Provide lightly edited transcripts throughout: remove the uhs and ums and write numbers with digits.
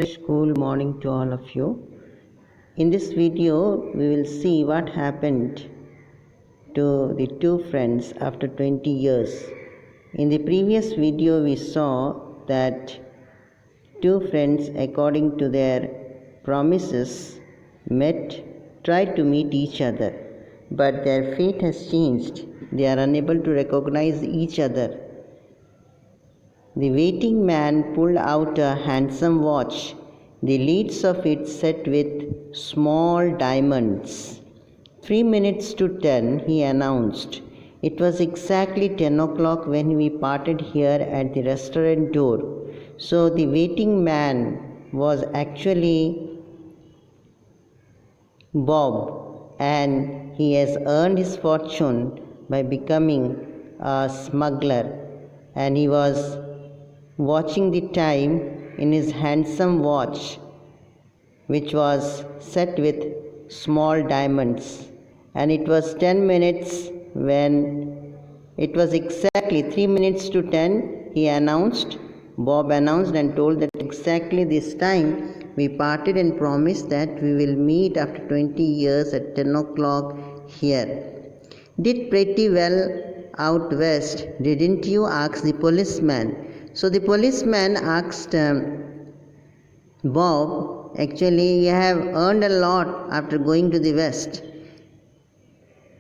School morning to all of you. In this video, we will see what happened to the two friends after 20 years. In the previous video, we saw that two friends, according to their promises, tried to meet each other, but their fate has changed. They are unable to recognize each other. The waiting man pulled out a handsome watch, the leads of it set with small diamonds. 3 minutes to 10, he announced. It was exactly 10 o'clock when we parted here at the restaurant door. So the waiting man was actually Bob, and he has earned his fortune by becoming a smuggler, and he was watching the time in his handsome watch, which was set with small diamonds, and it was 10 minutes when it was exactly 3 minutes to 10. Bob announced and told that exactly this time we parted and promised that we will meet after 20 years at 10 o'clock here. Did pretty well out west, didn't you? Asked the policeman. So the policeman asked Bob, actually, you have earned a lot after going to the west.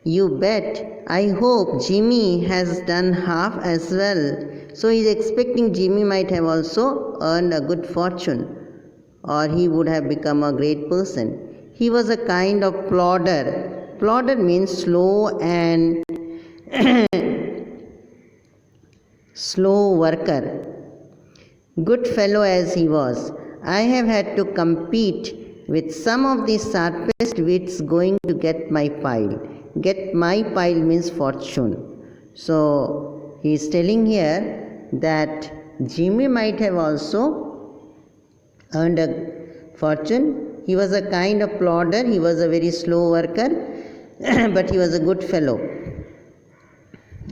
You bet. I hope Jimmy has done half as well. So he is expecting Jimmy might have also earned a good fortune, or he would have become a great person. He was a kind of plodder. Plodder means slow and slow worker. Good fellow as he was, I have had to compete with some of the sharpest wits going to get my pile. Get my pile means fortune. So he is telling here that Jimmy might have also earned a fortune. He was a kind of plodder, he was a very slow worker, but he was a good fellow.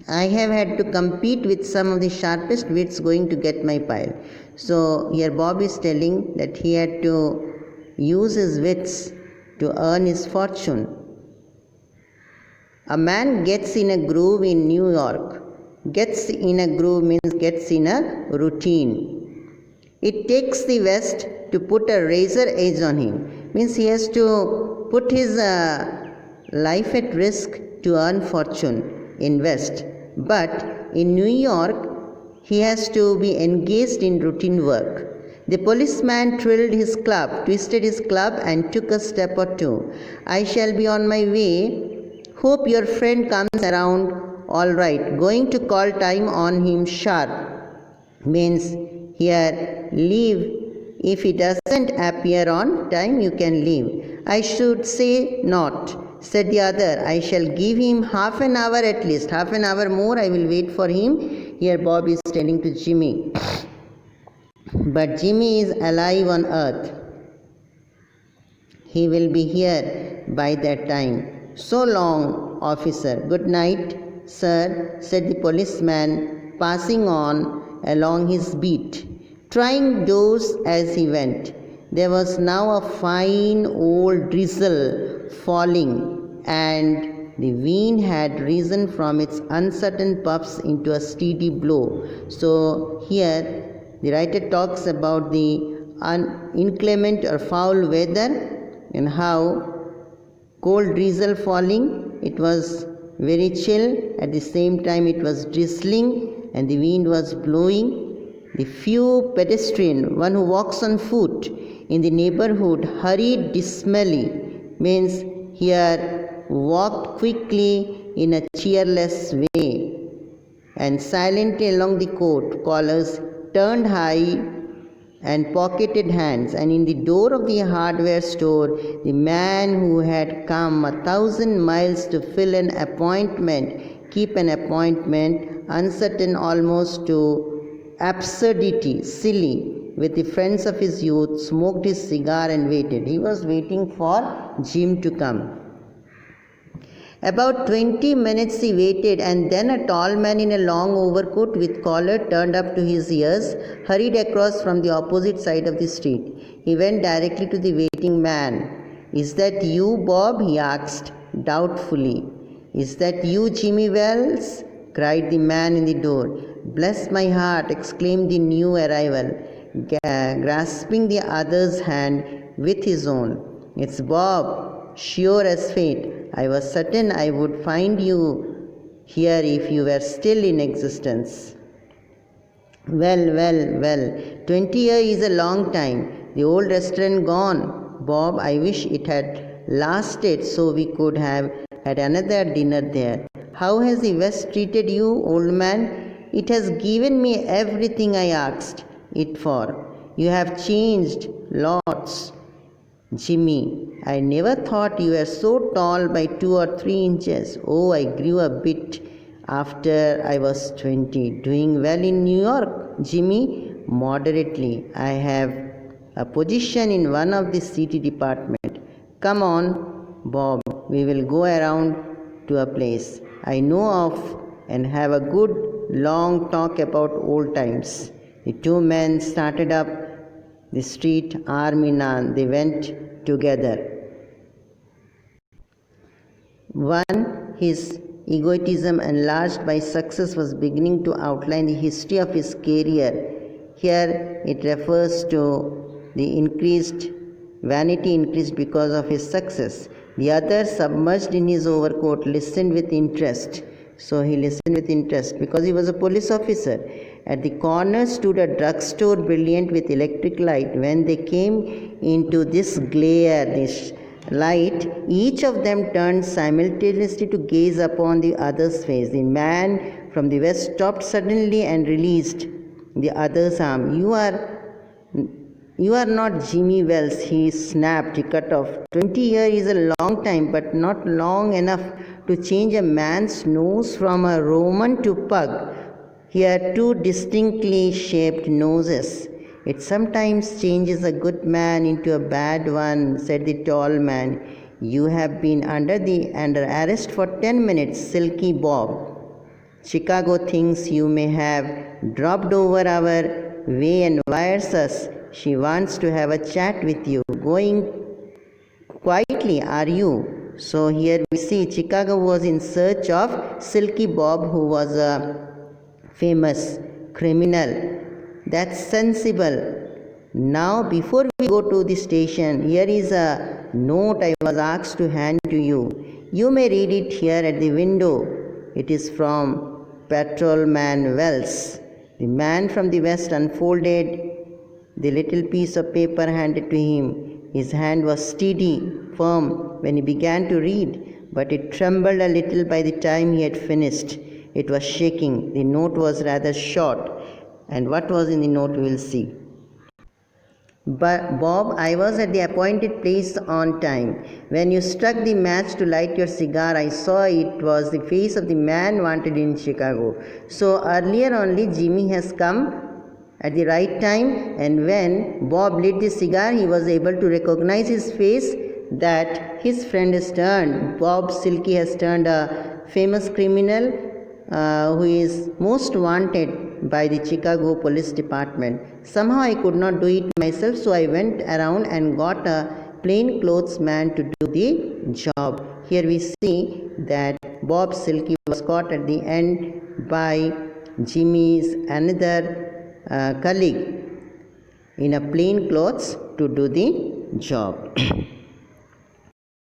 I have had to compete with some of the sharpest wits going to get my pile. So here Bob is telling that he had to use his wits to earn his fortune. A man gets in a groove in New York. Gets in a groove means gets in a routine. It takes the West to put a razor edge on him. Means he has to put his life at risk to earn fortune in West, but in New York he has to be engaged in routine work. The policeman twisted his club and took a step or two. I shall be on my way. Hope your friend comes around all right. Going to call time on him sharp. Means here leave. If he doesn't appear on time, you can leave. I should say not, said the other. I shall give him half an hour at least. Half an hour more I will wait for him. Here Bob is telling to Jimmy. But Jimmy is alive on earth. He will be here by that time. So long, officer. Good night, sir, said the policeman, passing on along his beat, trying doors as he went. There was now a fine old drizzle falling, and the wind had risen from its uncertain puffs into a steady blow. So here the writer talks about the inclement or foul weather and how cold drizzle falling. It was very chill. At the same time it was drizzling and the wind was blowing. The few pedestrian, one who walks on foot in the neighborhood, hurried dismally, means here walked quickly in a cheerless way, and silently along the court, collars turned high and pocketed hands, and in the door of the hardware store, the man who had come 1,000 miles to fill an appointment, keep an appointment, uncertain almost to absurdity, silly, with the friends of his youth, smoked his cigar and waited. He was waiting for Jim to come. About 20 minutes he waited, and then a tall man in a long overcoat with collar turned up to his ears hurried across from the opposite side of the street. He went directly to the waiting man. "Is that you, Bob?" he asked doubtfully. "Is that you, Jimmy Wells?" cried the man in the door. "Bless my heart!" exclaimed the new arrival, grasping the other's hand with his own. "It's Bob, sure as fate. I was certain I would find you here if you were still in existence." Well, 20 years is a long time. The old restaurant gone. Bob, I wish it had lasted so we could have had another dinner there. How has the West treated you, old man? It has given me everything I asked it for. You have changed lots. Jimmy, I never thought you were so tall by 2 or 3 inches. Oh, I grew a bit after I was 20. Doing well in New York, Jimmy? Moderately. I have a position in one of the city department. Come on, Bob, we will go around to a place I know of and have a good long talk about old times. The two men started up the street arm in arm. They went together. One, his egotism enlarged by success, was beginning to outline the history of his career. Here it refers to the vanity increased because of his success. The other, submerged in his overcoat, listened with interest. So he listened with interest because he was a police officer. At the corner stood a drugstore brilliant with electric light. When they came into this glare, this light, each of them turned simultaneously to gaze upon the other's face. The man from the west stopped suddenly and released the other's arm. You are not Jimmy Wells, he snapped. He cut off. 20 years is a long time, but not long enough to change a man's nose from a Roman to pug. He had 2 distinctly shaped noses. It sometimes changes a good man into a bad one, said the tall man. You have been under arrest for 10 minutes, Silky Bob. Chicago thinks you may have dropped over our way and wires us. She wants to have a chat with you. Going quietly, are you? So here we see Chicago was in search of Silky Bob, who was a famous criminal. That's sensible. Now, before we go to the station, here is a note I was asked to hand to you. You may read it here at the window. It is from Patrolman Wells. The man from the west unfolded the little piece of paper handed to him. His hand was steady, firm when he began to read, but it trembled a little by the time he had finished. It was shaking. The note was rather short, and what was in the note we will see. But Bob, I was at the appointed place on time. When you struck the match to light your cigar, I saw it was the face of the man wanted in Chicago. So earlier only Jimmy has come at the right time, and when Bob lit the cigar, he was able to recognize his face, that his friend has turned. Bob Silky has turned a famous criminal who is most wanted by the Chicago Police Department. Somehow I could not do it myself, so I went around and got a plain clothes man to do the job. Here we see that Bob Silky was caught at the end by Jimmy's another colleague in a plain clothes to do the job.